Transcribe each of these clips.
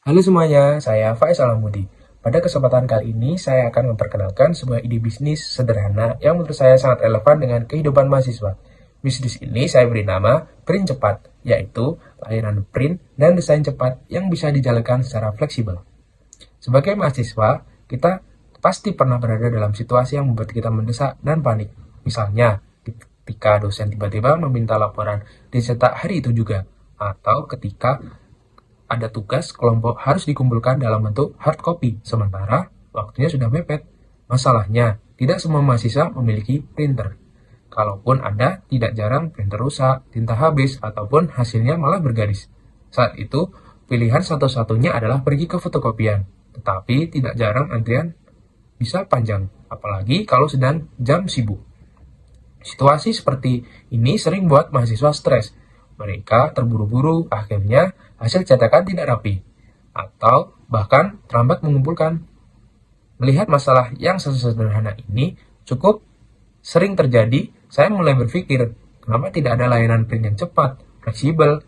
Halo semuanya, saya Faiz Alamudi. Pada kesempatan kali ini, saya akan memperkenalkan sebuah ide bisnis sederhana yang menurut saya sangat relevan dengan kehidupan mahasiswa. Bisnis ini saya beri nama Print Cepat, yaitu layanan print dan desain cepat yang bisa dijalankan secara fleksibel. Sebagai mahasiswa, kita pasti pernah berada dalam situasi yang membuat kita mendesak dan panik. Misalnya, ketika dosen tiba-tiba meminta laporan dicetak hari itu juga, atau ketika ada tugas kelompok harus dikumpulkan dalam bentuk hard copy, sementara waktunya sudah mepet. Masalahnya, tidak semua mahasiswa memiliki printer. Kalaupun ada, tidak jarang printer rusak, tinta habis, ataupun hasilnya malah bergaris. Saat itu, pilihan satu-satunya adalah pergi ke fotokopian. Tetapi tidak jarang antrian bisa panjang, apalagi kalau sedang jam sibuk. Situasi seperti ini sering buat mahasiswa stres. Mereka terburu-buru, akhirnya hasil cetakan tidak rapi, atau bahkan terlambat mengumpulkan. Melihat masalah yang sesederhana ini cukup sering terjadi, saya mulai berpikir, kenapa tidak ada layanan print yang cepat, fleksibel,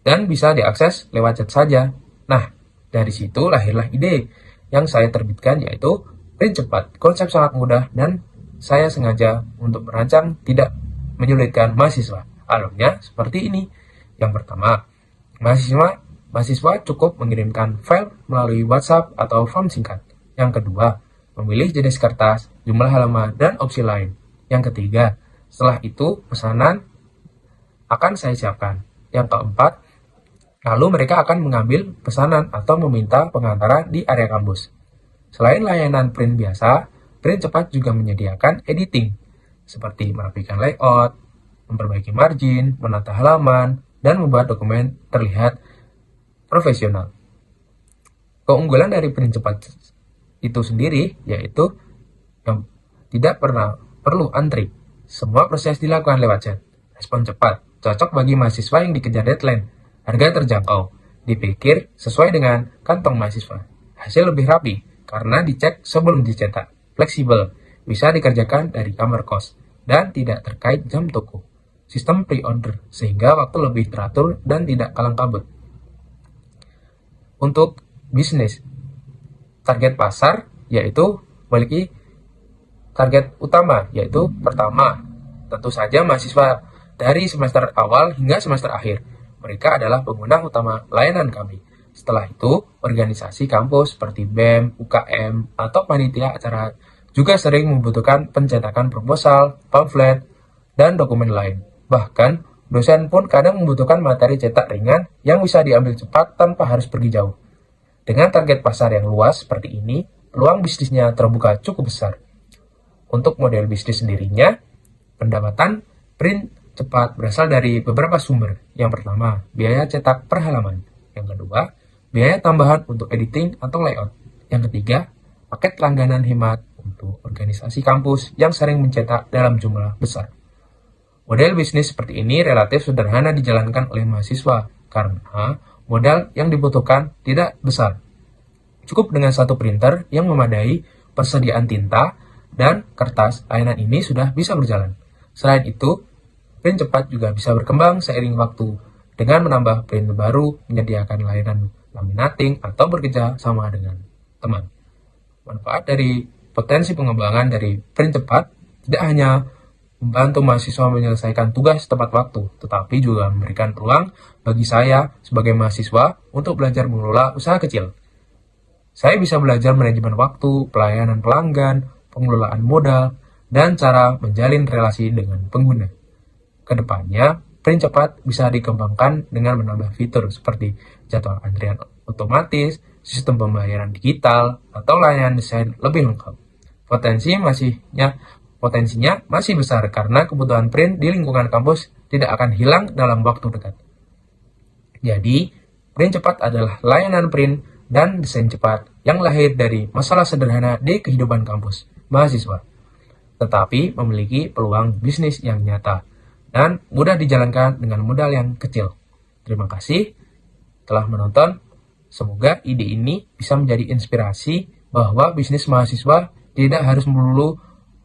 dan bisa diakses lewat chat saja. Nah, dari situ lahirlah ide yang saya terbitkan, yaitu print cepat. Konsep sangat mudah dan saya sengaja untuk merancang tidak menyulitkan mahasiswa. Alurnya seperti ini. Yang pertama, mahasiswa cukup mengirimkan file melalui WhatsApp atau form singkat. Yang kedua, memilih jenis kertas, jumlah halaman, dan opsi lain. Yang ketiga, setelah itu pesanan akan saya siapkan. Yang keempat, lalu mereka akan mengambil pesanan atau meminta pengantaran di area kampus. Selain layanan print biasa, print cepat juga menyediakan editing, seperti merapikan layout, memperbaiki margin, menata halaman, dan membuat dokumen terlihat profesional. Keunggulan dari print cepat itu sendiri yaitu yang tidak pernah perlu antri. Semua proses dilakukan lewat chat. Respon cepat, cocok bagi mahasiswa yang dikejar deadline. Harga terjangkau, dipikir sesuai dengan kantong mahasiswa. Hasil lebih rapi karena dicek sebelum dicetak. Fleksibel, bisa dikerjakan dari kamar kos dan tidak terkait jam toko. Sistem pre-order, sehingga waktu lebih teratur dan tidak kalang kabut. Untuk bisnis, target pasar yaitu memiliki target utama, yaitu pertama, tentu saja mahasiswa dari semester awal hingga semester akhir. Mereka adalah pengguna utama layanan kami. Setelah itu, organisasi kampus seperti BEM, UKM, atau panitia acara juga sering membutuhkan pencetakan proposal, pamflet, dan dokumen lain. Bahkan, dosen pun kadang membutuhkan materi cetak ringan yang bisa diambil cepat tanpa harus pergi jauh. Dengan target pasar yang luas seperti ini, peluang bisnisnya terbuka cukup besar. Untuk model bisnis sendirinya, pendapatan print cepat berasal dari beberapa sumber. Yang pertama, biaya cetak per halaman. Yang kedua, biaya tambahan untuk editing atau layout. Yang ketiga, paket langganan hemat untuk organisasi kampus yang sering mencetak dalam jumlah besar. Model bisnis seperti ini relatif sederhana dijalankan oleh mahasiswa karena modal yang dibutuhkan tidak besar. Cukup dengan satu printer yang memadai, persediaan tinta, dan kertas, layanan ini sudah bisa berjalan. Selain itu, print cepat juga bisa berkembang seiring waktu dengan menambah print baru, menyediakan layanan laminating, atau bekerja sama dengan teman. Manfaat dari potensi pengembangan dari print cepat tidak hanya membantu mahasiswa menyelesaikan tugas tepat waktu, tetapi juga memberikan peluang bagi saya sebagai mahasiswa untuk belajar mengelola usaha kecil. Saya bisa belajar manajemen waktu, pelayanan pelanggan, pengelolaan modal, dan cara menjalin relasi dengan pengguna. Kedepannya, print cepat bisa dikembangkan dengan menambah fitur seperti jadwal antrian otomatis, sistem pembayaran digital, atau layanan desain lebih lengkap. Potensinya masih besar karena kebutuhan print di lingkungan kampus tidak akan hilang dalam waktu dekat. Jadi, print cepat adalah layanan print dan desain cepat yang lahir dari masalah sederhana di kehidupan kampus mahasiswa, tetapi memiliki peluang bisnis yang nyata dan mudah dijalankan dengan modal yang kecil. Terima kasih telah menonton. Semoga ide ini bisa menjadi inspirasi bahwa bisnis mahasiswa tidak harus melulu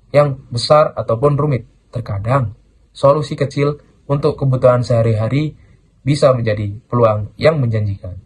yang besar ataupun rumit. Terkadang, solusi kecil untuk kebutuhan sehari-hari bisa menjadi peluang yang menjanjikan.